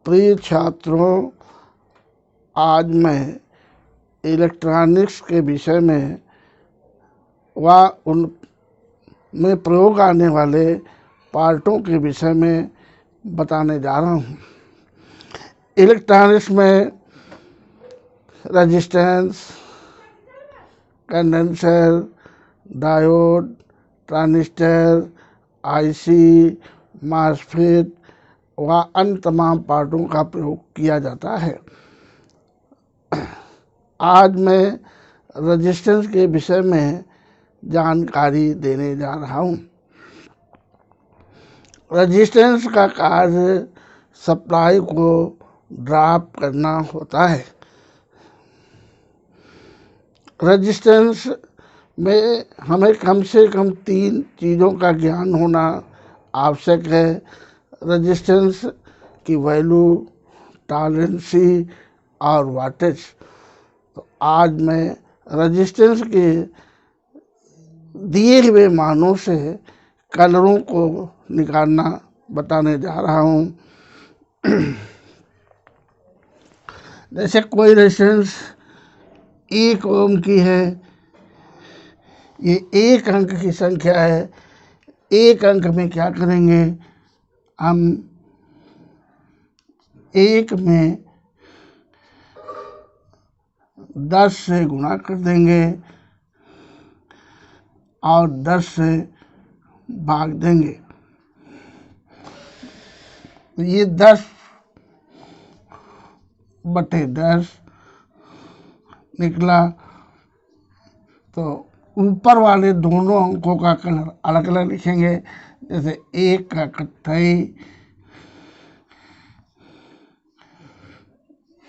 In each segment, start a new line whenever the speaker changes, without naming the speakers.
प्रिय छात्रों, आज मैं इलेक्ट्रॉनिक्स के विषय में व उनमें प्रयोग आने वाले पार्टों के विषय में बताने जा रहा हूँ। इलेक्ट्रॉनिक्स में resistance, condenser, diode, transistor, IC, MOSFET व अन्य तमाम पार्टों का प्रयोग किया जाता है। आज मैं रेजिस्टेंस के विषय में जानकारी देने जा रहा हूँ। रेजिस्टेंस का कार्य सप्लाई को ड्रॉप करना होता है। रेजिस्टेंस में हमें कम से कम 3 चीज़ों का ज्ञान होना आवश्यक है। रेजिस्टेंस की वैल्यू, टॉलरेंसी और वाटेज। तो आज मैं रेजिस्टेंस के दिए हुए मानों से कलरों को निकालना बताने जा रहा हूँ। जैसे कोई रेजिस्टेंस 1 ओम की है, ये 1 अंक की संख्या है। 1 अंक में क्या करेंगे, हम 1 में 10 से गुणा कर देंगे और 10 से भाग देंगे। ये 10/10 निकला। तो ऊपर वाले दोनों अंकों का कलर अलग अलग लिखेंगे। जैसे 1 का कत्थई,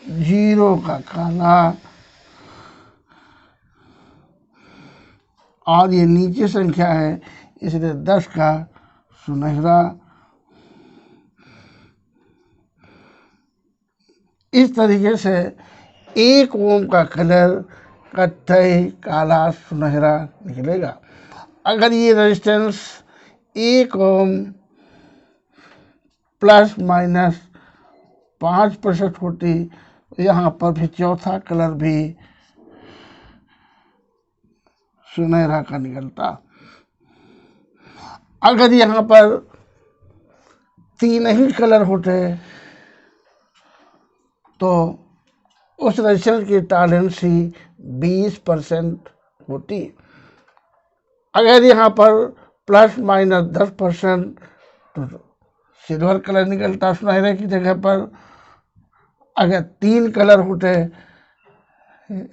0 का काला और ये नीचे संख्या है इसलिए 10 का सुनहरा। इस तरीके से 1 ओम का कलर कत्थई, काला, सुनहरा निकलेगा। अगर ये रेजिस्टेंस 1 ओम प्लस माइनस 5% होती तो यहाँ पर भी चौथा कलर भी सुनहरा का निकलता। अगर यहाँ पर 3 ही कलर होते तो उस रेजिस्टेंस की टॉलरेंसी 20% होती। अगर यहाँ पर प्लस माइनस 10% तो सिल्वर कलर निकलता सुनहरे की जगह पर। अगर 3 कलर होते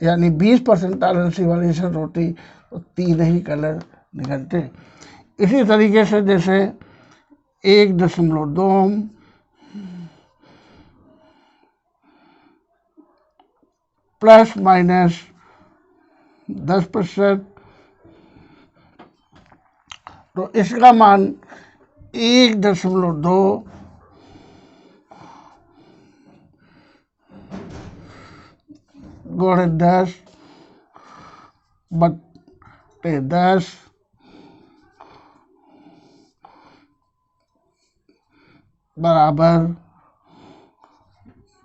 यानी 20% टॉलरेंसी वाली रेजिस्टेंस होती तो 3 ही कलर निकलते। इसी तरीके से जैसे 1.2 ओम प्लस माइनस 10% तो इसका मान 1.2 गुणे 10/10 बराबर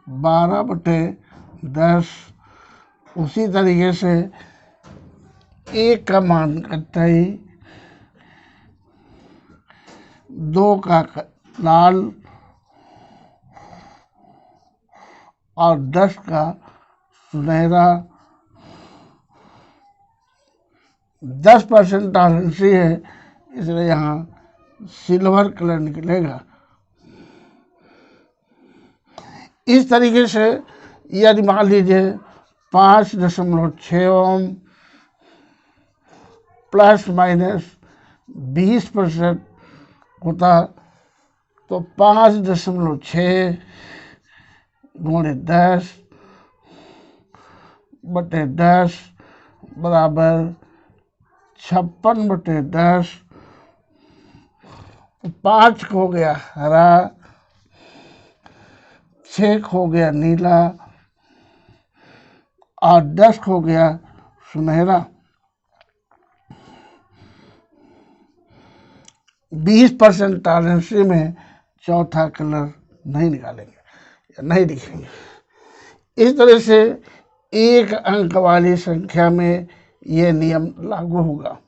12/10। उसी तरीके से 1 का मान कत्थई, 2 का लाल और 10 का सुनहरा। 10% टॉलरेंसी है इसलिए यहाँ सिल्वर कलर निकलेगा। इस तरीके से यदि मान लीजिए 5.6 ओम प्लस माइनस 20% होता तो 5.6 गुणे 10/10 बराबर 56/10। 5 हो गया हरा, 6 हो गया नीला और 10 हो गया सुनहरा। 20% टॉलरेंसी में चौथा कलर नहीं निकालेंगे। नहीं दिखेंगे। इस तरह से एक अंक वाली संख्या में ये नियम लागू होगा।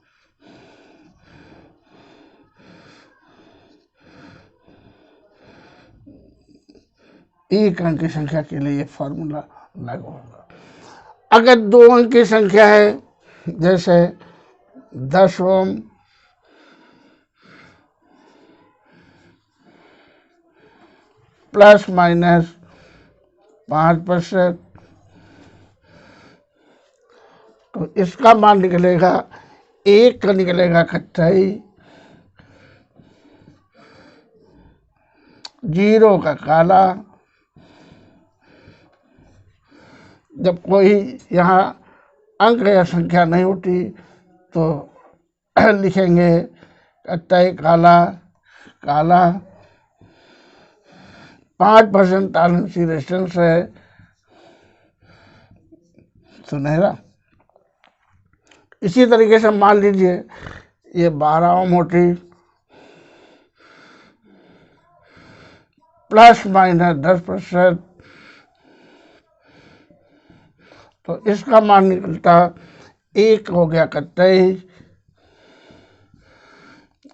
एक अंक की संख्या के लिए ये फॉर्मूला लागू होगा। अगर 2 अंक की संख्या है, जैसे 10 ओम प्लस माइनस 5%, तो इसका मान निकलेगा, एक का निकलेगा कत्थई, 0 का काला। जब कोई यहाँ अंक या संख्या नहीं होती तो लिखेंगे कत्थई काला, काला। 5% टॉलरेंस रेजिस्टेंस है, सुनहरा। इसी तरीके से मान लीजिए ये 12 ओम होती, प्लस माइनस 10%, तो इसका मान निकलता, एक हो गया कत्थई,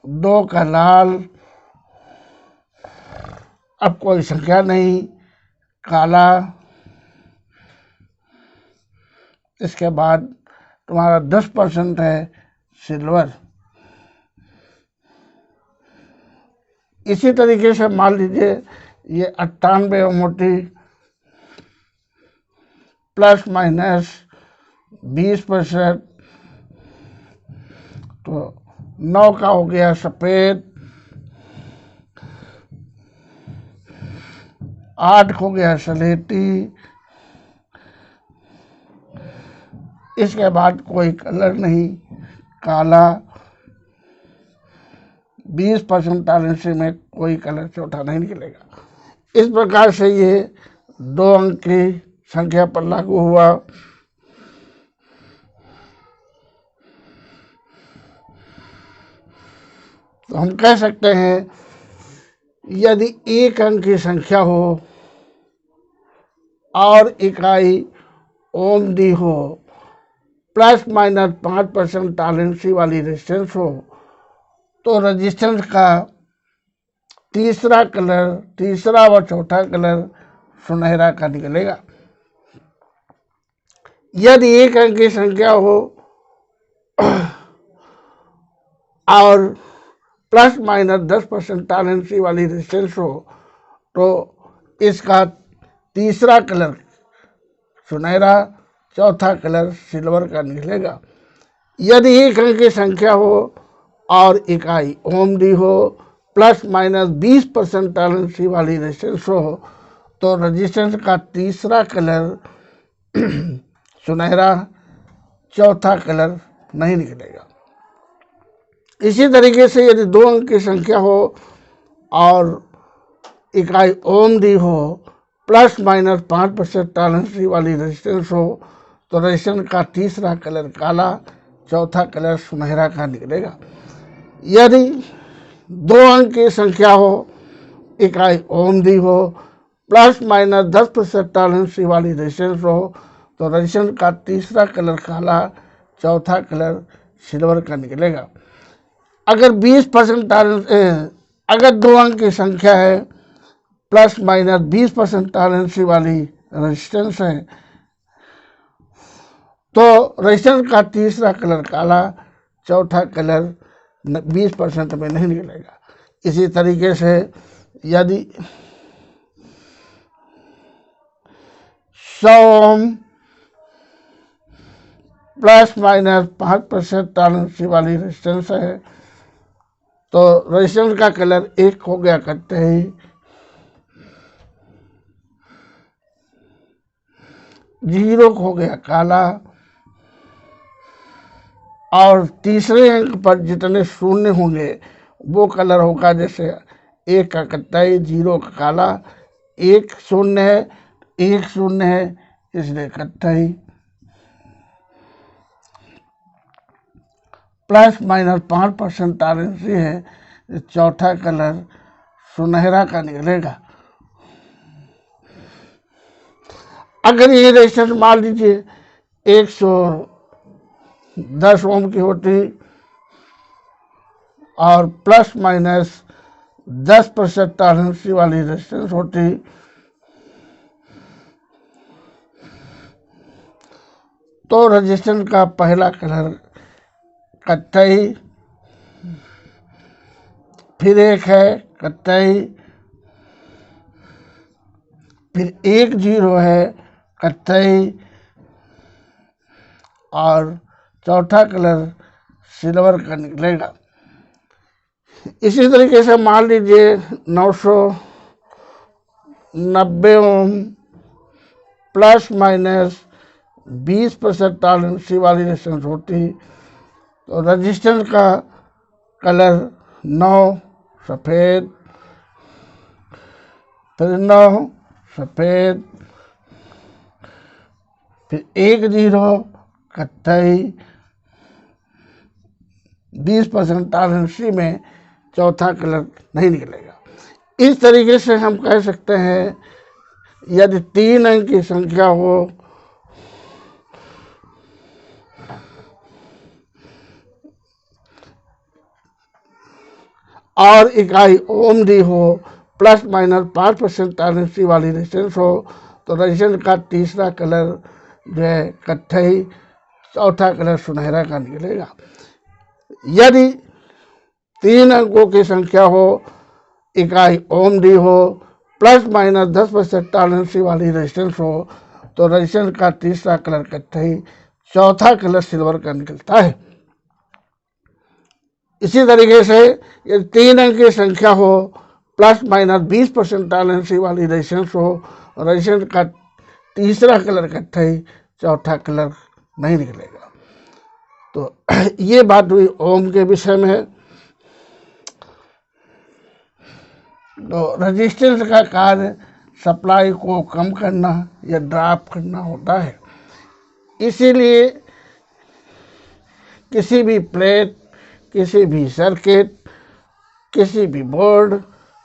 2 का लाल, अब कोई संख्या नहीं, काला। इसके बाद तुम्हारा 10% है सिल्वर। इसी तरीके से मान लीजिए ये 98 ओम होती, प्लस माइनस 20%, तो 9 का हो गया सफेद, 8 हो गया सलेटी। इसके बाद कोई कलर नहीं, काला। 20% टॉलरेंस में कोई कलर चौथा नहीं निकलेगा। इस प्रकार से ये 2 अंक की संख्या पर लागू हुआ। तो हम कह सकते हैं यदि एक अंक की संख्या हो और इकाई ओम दी हो, प्लस माइनस 5% टॉलरेंसी वाली रेजिस्टेंस हो, तो रेजिस्टेंस का तीसरा कलर, तीसरा व चौथा कलर सुनहरा का निकलेगा। यदि एक अंक की संख्या हो और प्लस माइनस 10% टॉलरेंसी वाली रेजिस्टेंस हो, तो इसका तीसरा कलर सुनहरा, चौथा कलर सिल्वर का निकलेगा। यदि एक अंक की संख्या हो और इकाई ओम दी हो, प्लस माइनस 20% टॉलरेंसी वाली रेजिस्टेंस हो, तो रेजिस्टेंस का तीसरा कलर सुनहरा, चौथा कलर नहीं निकलेगा। इसी तरीके से यदि 2 अंक की संख्या हो और इकाई ओम दी हो, प्लस माइनस 5% टॉलरेंसी वाली रेजिस्टेंस हो, तो रेजिस्टेंस का तीसरा कलर काला, चौथा कलर सुनहरा का निकलेगा। यदि 2 अंक की संख्या हो, इकाई ओम दी हो, प्लस माइनस 10% टॉलरेंसी वाली रेजिस्टेंस हो, तो रेजिस्टेंस का तीसरा कलर काला, चौथा कलर सिल्वर का निकलेगा। अगर 20% टॉलरेंस, अगर 2 अंक की संख्या है, प्लस माइनस 20% टॉलरेंसी वाली रेजिस्टेंस है, तो रेजिस्टेंस का तीसरा कलर काला, चौथा कलर 20% में नहीं निकलेगा। इसी तरीके से यदि 100 ओम प्लस माइनस 5% टॉलरेंसी वाली रेजिस्टेंस है, तो रेजिस्टेंस का कलर एक हो गया कत्थई, 0 हो गया काला, और तीसरे अंक पर जितने शून्य होंगे वो कलर होगा, जैसे 1 का कत्थई, 0 का काला, 1 शून्य है, 1 शून्य है, इसलिए कत्थई। प्लस माइनस 5% टॉलरेंसी है, चौथा कलर सुनहरा का निकलेगा। अगर ये रेजिस्टेंस मान लीजिए 110 ओम की होती और प्लस माइनस 10% टॉलरेंसी वाली रेजिस्टेंस होती, तो रेजिस्टेंस का पहला कलर कत्थई, फिर एक है कत्थई, फिर एक जीरो है कत्थई और चौथा कलर सिल्वर का निकलेगा। इसी तरीके से मान लीजिए 990 ओम प्लस माइनस 20% टॉलरेंसी वाली रेजिस्टेंस होती, तो रेजिस्टेंस का कलर 9 सफ़ेद, फिर 9 सफ़ेद, फिर एक जीरो कत्थई, 20% टॉलरेंसी में चौथा कलर नहीं निकलेगा। इस तरीके से हम कह सकते हैं यदि 3 अंक की संख्या हो और इकाई ओम दी हो, प्लस माइनस 5% टॉलरेंसी वाली रेजिस्टेंस हो, तो रेजिस्टेंस का तीसरा कलर जो है कत्थई, चौथा कलर सुनहरा का निकलेगा। यदि 3 अंकों की संख्या हो, इकाई ओम दी हो, प्लस माइनस 10% टॉलरेंसी वाली रेजिस्टेंस हो, तो रेजिस्टेंस का तीसरा कलर कत्थई, चौथा कलर सिल्वर का निकलता है। इसी तरीके से यदि 3 अंक की संख्या हो, प्लस माइनस 20% टॉलरेंसी वाली रेजिस्टेंस हो, रेजिस्टेंस का तीसरा कलर कत्थई, चौथा कलर नहीं निकलेगा। तो ये बात हुई ओम के विषय में। तो रेजिस्टेंस का कार्य सप्लाई को कम करना या ड्रॉप करना होता है। इसीलिए किसी भी प्लेट, किसी भी सर्किट, किसी भी बोर्ड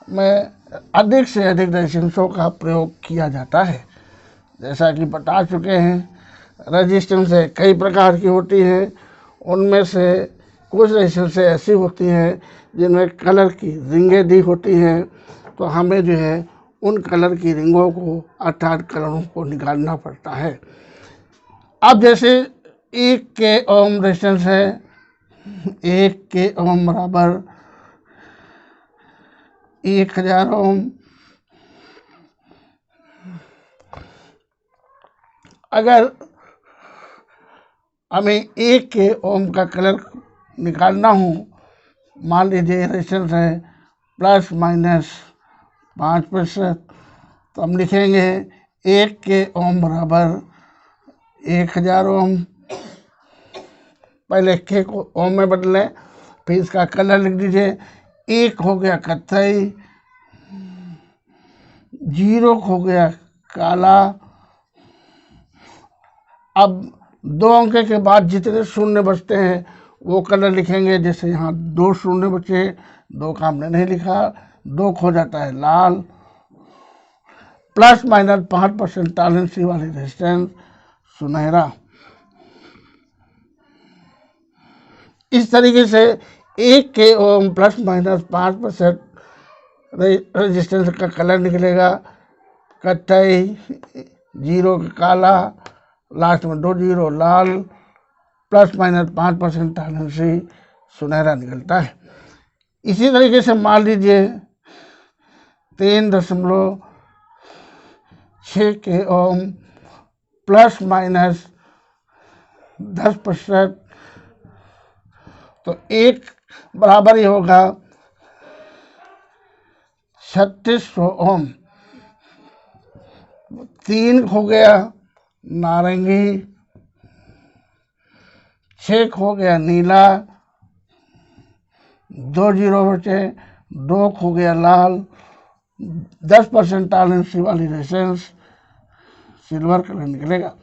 में अधिक से अधिक रेजिस्टेंसों का प्रयोग किया जाता है। जैसा कि बता चुके हैं, रेजिस्टेंस कई प्रकार की होती हैं। उनमें से कुछ रेजिस्टेंस ऐसी होती हैं जिनमें कलर की रिंगें दी होती हैं, तो हमें जो है उन कलर की रिंगों को अर्थात कलरों को निकालना पड़ता है। अब जैसे 1 के ओम रेजिस्टेंस है, 1 के ओम बराबर 1000 ओम। अगर हमें 1 के ओम का कलर निकालना हो, मान लीजिए रेजिस्टेंस है प्लस माइनस 5%, तो हम लिखेंगे 1 के ओम बराबर 1000 ओम। पहले के को ओम में बदलें, फिर इसका कलर लिख दीजिए। 1 हो गया कत्थई, 0 हो गया काला। अब 2 अंक के बाद जितने शून्य बचते हैं वो कलर लिखेंगे। जैसे यहाँ 2 शून्य बचे, 2 का हमने नहीं लिखा, 2 खो जाता है लाल। प्लस माइनस 5% टॉलरेंसी वाली रेजिस्टेंस सुनहरा। इस तरीके से 1 के ओम प्लस माइनस 5% रेजिस्टेंस का कलर निकलेगा कत्थई, 0 काला, लास्ट में 2 जीरो लाल, प्लस माइनस 5% टॉलरेंसी सुनहरा निकलता है। इसी तरीके से मान लीजिए 3.6 के ओम प्लस माइनस 10%, तो 1 बराबर ही होगा 3600 ओम। 3 हो गया नारंगी, 6 हो गया नीला, 2 जीरो बचे, 2 हो गया लाल, 10% टॉलरेंसी वाली रेजिस्टेंस सिल्वर कलर निकलेगा।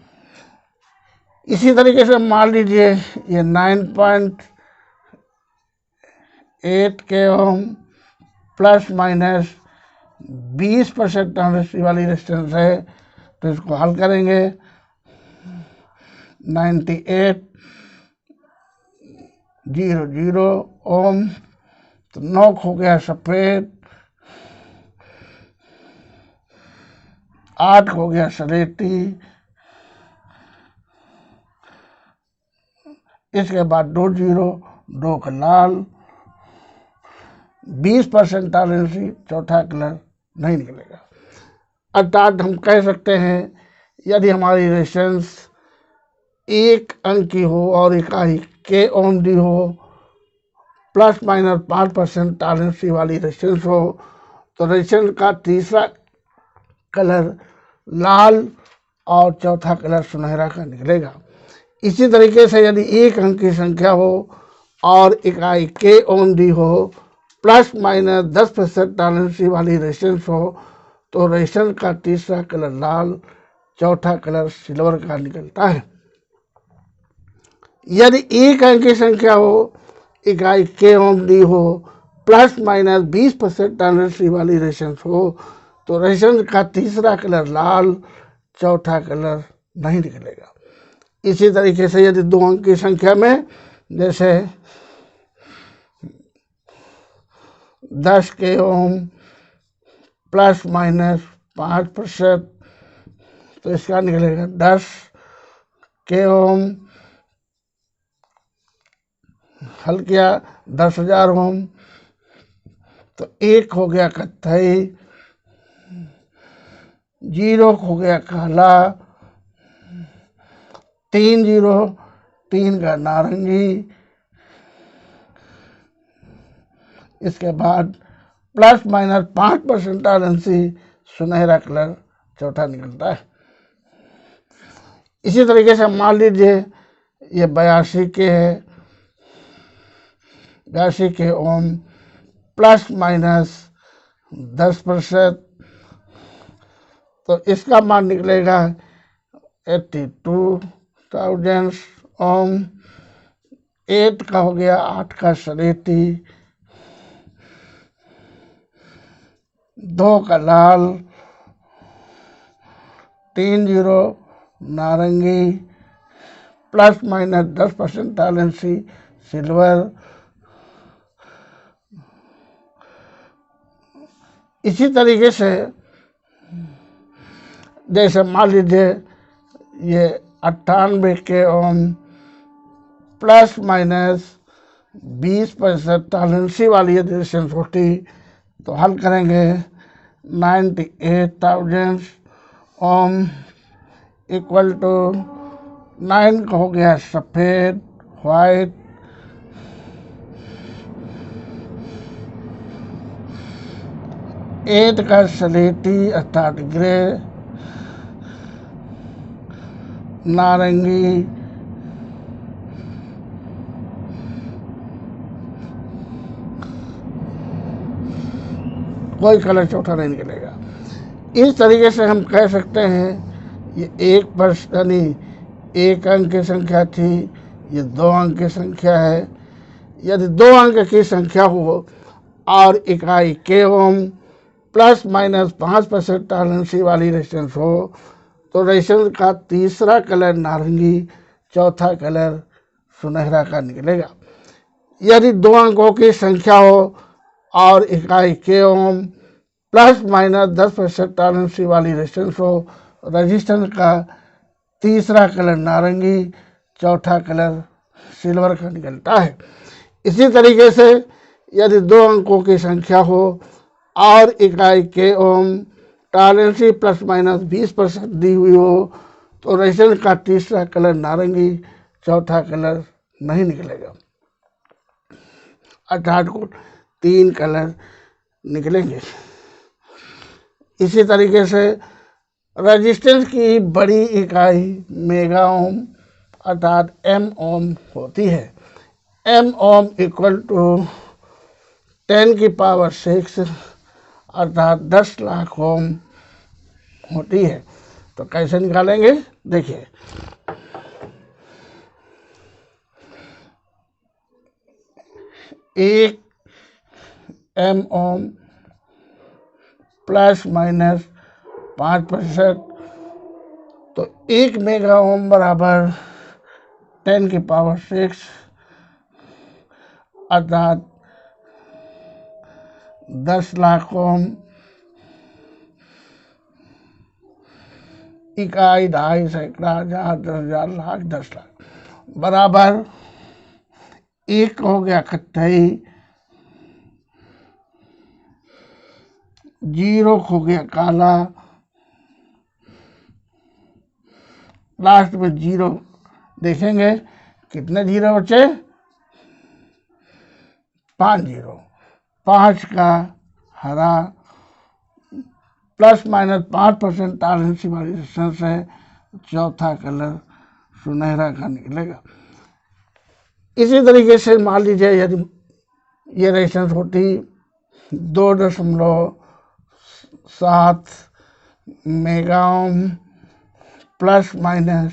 इसी तरीके से मान लीजिए ये 9.8 के ओम प्लस माइनस 20% टॉलरेंसी वाली रेजिस्टेंस है, तो इसको हल करेंगे 98,000 ओम। तो नॉक हो गया सफेद, 8 हो गया सलेटी, इसके बाद 2 जीरो, 2 का लाल, 20% टॉलरेंसी, चौथा कलर नहीं निकलेगा। अर्थात हम कह सकते हैं यदि हमारी रेजिस्टेंस 1 अंक की हो और इकाई के ओम डी हो, प्लस माइनस 5% टॉलरेंसी वाली रेजिस्टेंस हो, तो रेजिस्टेंस का तीसरा कलर लाल और चौथा कलर सुनहरा का निकलेगा। इसी तरीके से यदि 1 अंक की संख्या हो और इकाई के ओम डी हो, प्लस माइनस 10% टॉलरेंसी वाली रेजिस्टेंस हो, तो रेजिस्टेंस का तीसरा कलर लाल, चौथा कलर सिल्वर का निकलता है। यदि 1 अंक की संख्या हो, इकाई के ओम डी हो, प्लस माइनस 20% टॉलरेंसी वाली रेजिस्टेंस हो, तो रेजिस्टेंस का तीसरा कलर लाल, चौथा कलर नहीं निकलेगा। इसी तरीके से यदि 2 अंक की संख्या में जैसे 10 के ओम प्लस माइनस 5%, तो इसका निकलेगा 10 के ओम, हल किया 10,000 ओम, तो 1 हो गया कत्थई, 0 हो गया काला, 3 जीरो, 3 का नारंगी, इसके बाद प्लस माइनस 5% टॉलरेंसी, सुनहरा कलर चौथा निकलता है। इसी तरीके से मान लीजिए ये 82 के है, 82 के ओम, प्लस माइनस 10%, तो इसका मान निकलेगा 82,000 ओम। 8 का हो गया, 8 का सलेटी, 2 का लाल, 3 जीरो, नारंगी, प्लस माइनस 10% टॉलरेंसी, सिल्वर। इसी तरीके से जैसे मान लीजिए ये 98 के ओम, प्लस माइनस 20% टॉलरेंसी वाली यदि रेजिस्टेंस होती तो हल करेंगे 98,000 ओम इक्वल टू 9 का हो गया सफ़ेद, वाइट, 8 का सलेटी अर्थात ग्रे, नारंगी, कोई कलर चौथा नहीं निकलेगा। इस तरीके से हम कह सकते हैं ये 1% यानी 1 अंक की संख्या थी, ये 2 अंक की संख्या है। यदि 2 अंक की संख्या हो और इकाई के ओम, प्लस माइनस 5% टॉलरेंसी वाली रेजिस्टेंस हो, तो रेजिस्टेंस का तीसरा कलर नारंगी, चौथा कलर सुनहरा का निकलेगा। यदि 2 अंकों की संख्या हो और इकाई के ओम, प्लस माइनस 10% टॉलरेंसी वाली रेजिस्टेंस हो, रेजिस्टेंस का तीसरा कलर नारंगी, चौथा कलर सिल्वर का निकलता है। इसी तरीके से यदि 2 अंकों की संख्या हो और इकाई के ओम, टॉलरेंसी प्लस माइनस 20% दी हुई हो, तो रेजिस्टेंस का तीसरा कलर नारंगी, चौथा कलर नहीं निकलेगा। अर्थात कुल 3 कलर निकलेंगे। इसी तरीके से रेजिस्टेंस की बड़ी इकाई मेगा ओम अर्थात एम ओम होती है। एम ओम इक्वल टू 10 की पावर 6 अर्थात 10 लाख ओम होती है। तो कैसे निकालेंगे देखिए, एक एम ओम प्लस माइनस 5%, तो 1 मेगा ओम बराबर 10 की पावर 6 अर्थात 10 लाख ओम, इकाई, ढाई, सैकड़ा, हजार, 10,000, लाख, 10 लाख बराबर 1 हो गया कत्थई, 0 हो गया काला, लास्ट में 0 देखेंगे कितने 0 बचे, 5 0, 5 का हरा प्लस माइनस 5% टॉलरेंस वाली रेजिस्टेंस है, चौथा कलर सुनहरा का निकलेगा। इसी तरीके से मान लीजिए यदि ये रेजिस्टेंस होती 2.7 मेगा ओम प्लस माइनस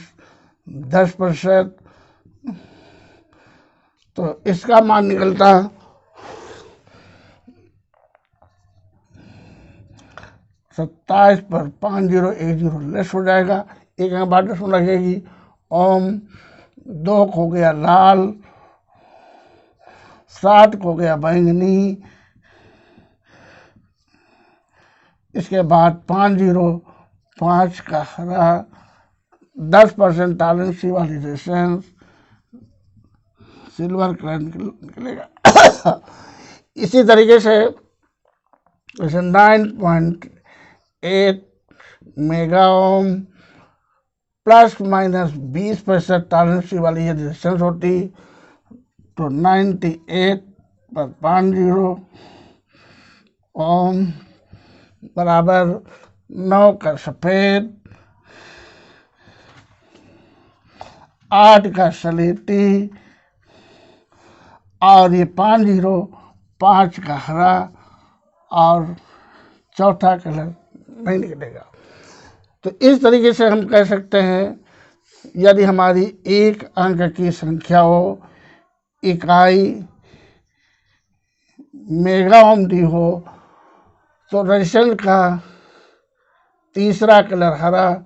10%, तो इसका मान निकलता 27 पर 5010 लेस हो जाएगा, एक अंक बाद दशमलव लगेगी। ओम 2 हो गया लाल, 7 हो गया बैंगनी, इसके बाद 5 का हरा, 10% टॉलरेंस वाली रेजिस्टेंस सिल्वर कलर निकलेगा। इसी तरीके से 9.8 mega ohm plus minus 20% tolerance वाली यदि रेजिस्टेंस होती तो 98 पर 50 ओम बराबर 9 का सफेद, 8 का सलेटी और ये 5 का हरा और चौथा कलर नहीं निकलेगा। तो इस तरीके से हम कह सकते हैं यदि हमारी एक अंक की संख्या हो, इकाई मेगा ओम दी हो, तो रेजिस्टेंस का तीसरा कलर हरा,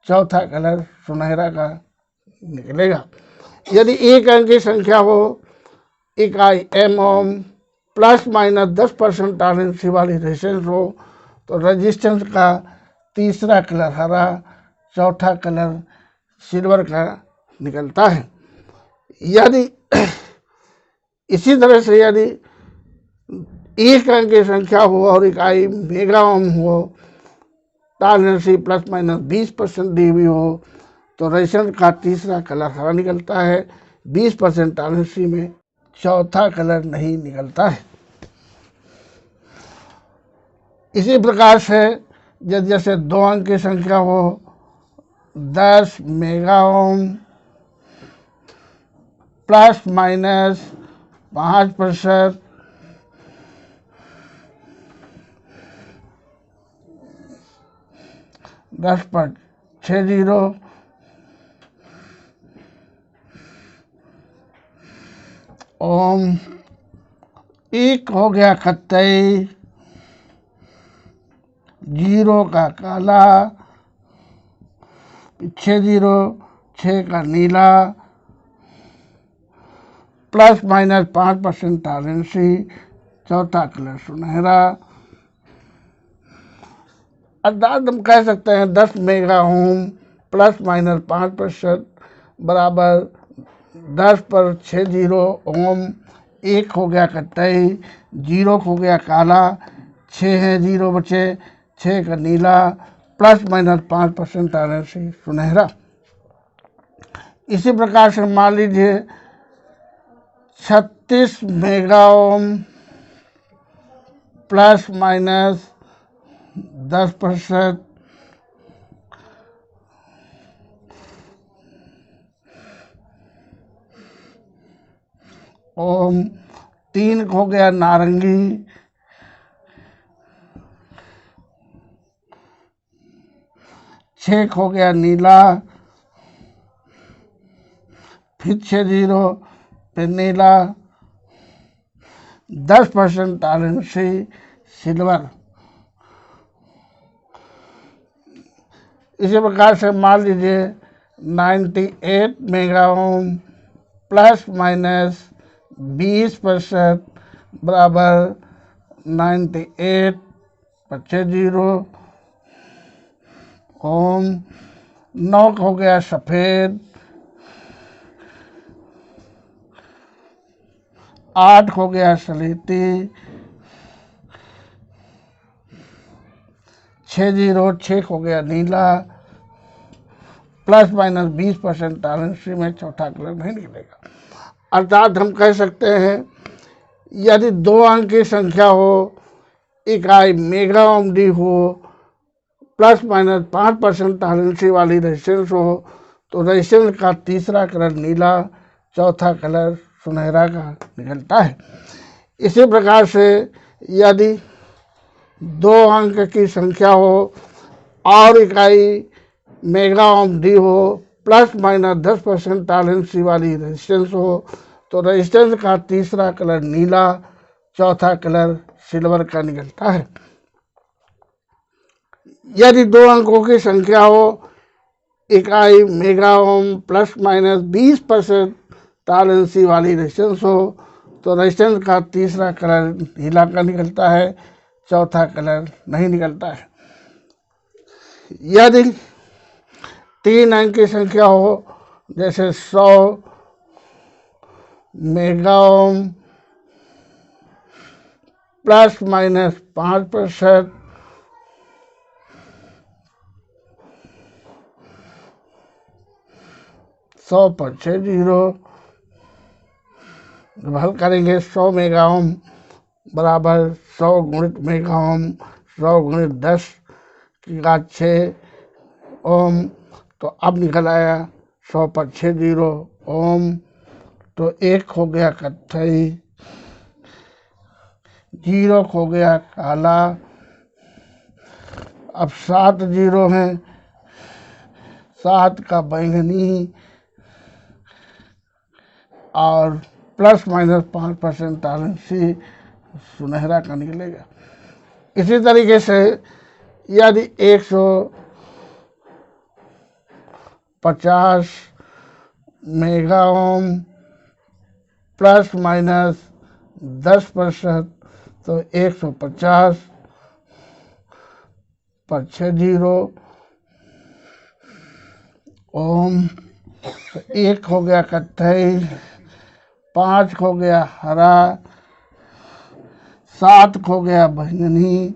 चौथा कलर सुनहरा का निकलेगा। यदि एक अंक की संख्या हो, इकाई M ohm plus minus 10% tolerance वाली रेजिस्टेंस हो, तो रेजिस्टेंस का तीसरा कलर हरा, चौथा कलर सिल्वर का निकलता है। यदि इसी तरह से यदि एक अंक की संख्या हो और इकाई मेगा ओम हो, टॉलरेंस प्लस माइनस 20% दी हुई हो, तो रेजिस्टेंस का तीसरा कलर हरा निकलता है, 20% टॉलरेंस में चौथा कलर नहीं निकलता है। इसी प्रकार से जैसे 2 अंक की संख्या हो, 10 मेगा ओम प्लस माइनस 5%, 10 पर 6 0, ओम 1 हो गया कत्थई, 0 का काला, 6 का नीला, प्लस माइनस 5% टॉलरेंसी, चौथा कलर सुनहरा। अर्थात हम कह सकते हैं 10 मेगा ओम प्लस माइनस 5% बराबर 10 पर 6 0 ओम, 1 हो गया कत्थई, 0 हो गया काला, 6 है 0 बचे, 6 का नीला, प्लस माइनस 5% टॉलरेंस सुनहरा। इसी प्रकार से मान लीजिए 36 मेगा ओम प्लस माइनस 10%, ओम 3 हो गया नारंगी, 6 हो गया नीला, फिर 6 0 फिर नीला, 10% टॉलरेंसी सिल्वर। इसी प्रकार से मान लीजिए 98 मेगा ओम प्लस माइनस 20% बराबर 98 बच्चे 0 ओम। 9 हो गया सफ़ेद, 8 हो गया सलेटी, 6 हो गया नीला, प्लस माइनस 20% टॉलरेंस में चौथा कलर नहीं निकलेगा। अर्थात हम कह सकते हैं यदि 2 अंक की संख्या हो, इकाई मेगा ओम डी हो, प्लस माइनस 5% टॉलरेंस वाली रेजिस्टेंस हो, तो रेजिस्टेंस का तीसरा कलर नीला, चौथा कलर सुनहरा का निकलता है। इसी प्रकार से यदि 2 अंक की संख्या हो और इकाई मेगा ओम डी हो, प्लस माइनस 10% टॉलरेंस वाली रेजिस्टेंस हो, तो रेजिस्टेंस का तीसरा कलर नीला, चौथा कलर सिल्वर का निकलता है। यदि 2 अंकों की संख्या हो, इकाई mega ohm plus minus 20% tolerance वाली रेजिस्टेंस हो, तो रेजिस्टेंस का तीसरा कलर नीला का निकलता है, चौथा कलर नहीं निकलता है। यदि 3 अंक की संख्या हो, जैसे 100 मेगा ओम प्लस माइनस 5%, 100 पर 6 0, जब हल करेंगे 100 मेगा ओम बराबर 100 गुणित मेगा ओम, 100 गुणित 10 की घात 6 ओम, तो अब निकल आया 100 पर 6 0 ओम। तो 1 हो गया कत्थई, 0 हो गया काला। अब 7 0 हैं, 7 का बैंगनी और प्लस माइनस 5% टॉलरेंस सुनहरा का निकलेगा। इसी तरीके से यदि 150 मेगा ओम प्लस माइनस 10%, तो 150 पर 6 0 ओम। तो 1 हो गया कत्थई, 5 हो गया हरा, 7 हो गया बैंगनी।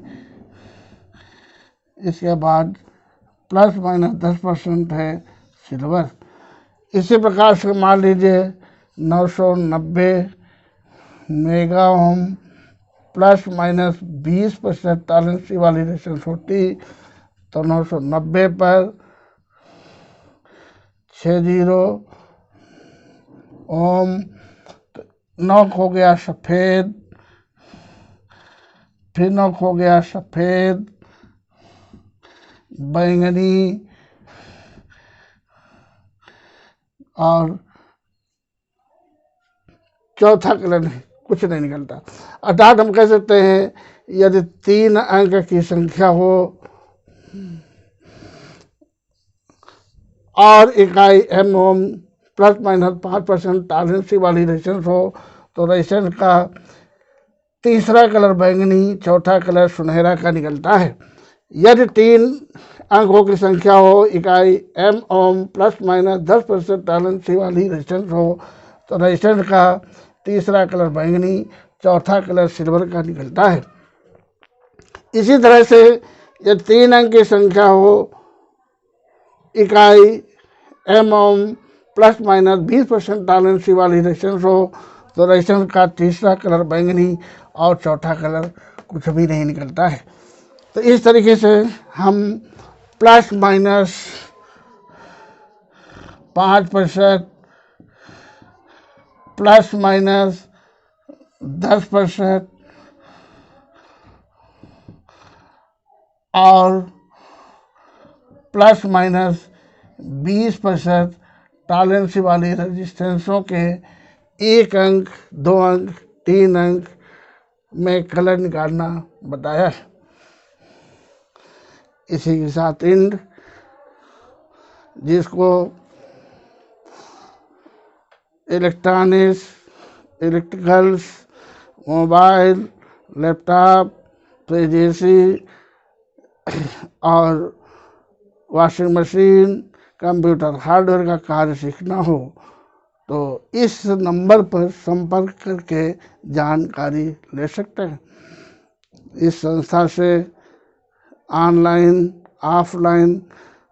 इसके बाद प्लस माइनस 10% है सिल्वर। इसी प्रकार से मान लीजिए 990 mega ohm plus minus 20% tolerance वाली रेजिस्टेंस होती, तो 990 पर 6 0 ओम। 9 हो गया सफ़ेद, फिर 9 हो गया सफ़ेद, बैंगनी और चौथा कलर नहीं, कुछ नहीं निकलता। अर्थात हम कह सकते हैं यदि 3 अंक की संख्या हो और इकाई M ohm plus minus 5% tolerance वाली रेजिस्टेंस हो, तो रेजिस्टेंस का तीसरा कलर बैंगनी, चौथा कलर सुनहरा का निकलता है। यदि 3 अंकों की संख्या हो, इकाई M ohm plus minus 10% tolerance वाली रेजिस्टेंस हो, तो रेजिस्टेंस का तीसरा कलर बैंगनी, चौथा कलर सिल्वर का निकलता है। इसी तरह से यदि 3 अंक की संख्या हो, इकाई M ohm plus minus 20% tolerance वाली रेजिस्टेंस हो, तो रेजिस्टेंस का तीसरा कलर बैंगनी और चौथा कलर कुछ भी नहीं निकलता है। तो इस तरीके से हम प्लस माइनस 5%, प्लस माइनस 10% और प्लस माइनस 20% टॉलरेंस वाली रेजिस्टेंसों के 1 अंक, 2 अंक, 3 अंक में कलर निकालना बताया है। इसी के साथ इंड जिसको electronics, electricals, mobile, laptop, fridge और वॉशिंग मशीन, कंप्यूटर हार्डवेयर का कार्य सीखना हो तो इस नंबर पर संपर्क करके जानकारी ले सकते हैं। इस संस्था से ऑनलाइन ऑफलाइन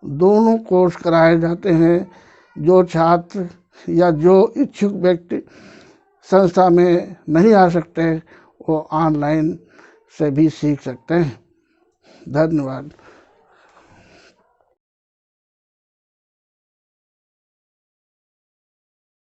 दोनों कोर्स कराए जाते हैं। जो छात्र या जो इच्छुक व्यक्ति संस्था में नहीं आ सकते वो ऑनलाइन से भी सीख सकते हैं। धन्यवाद।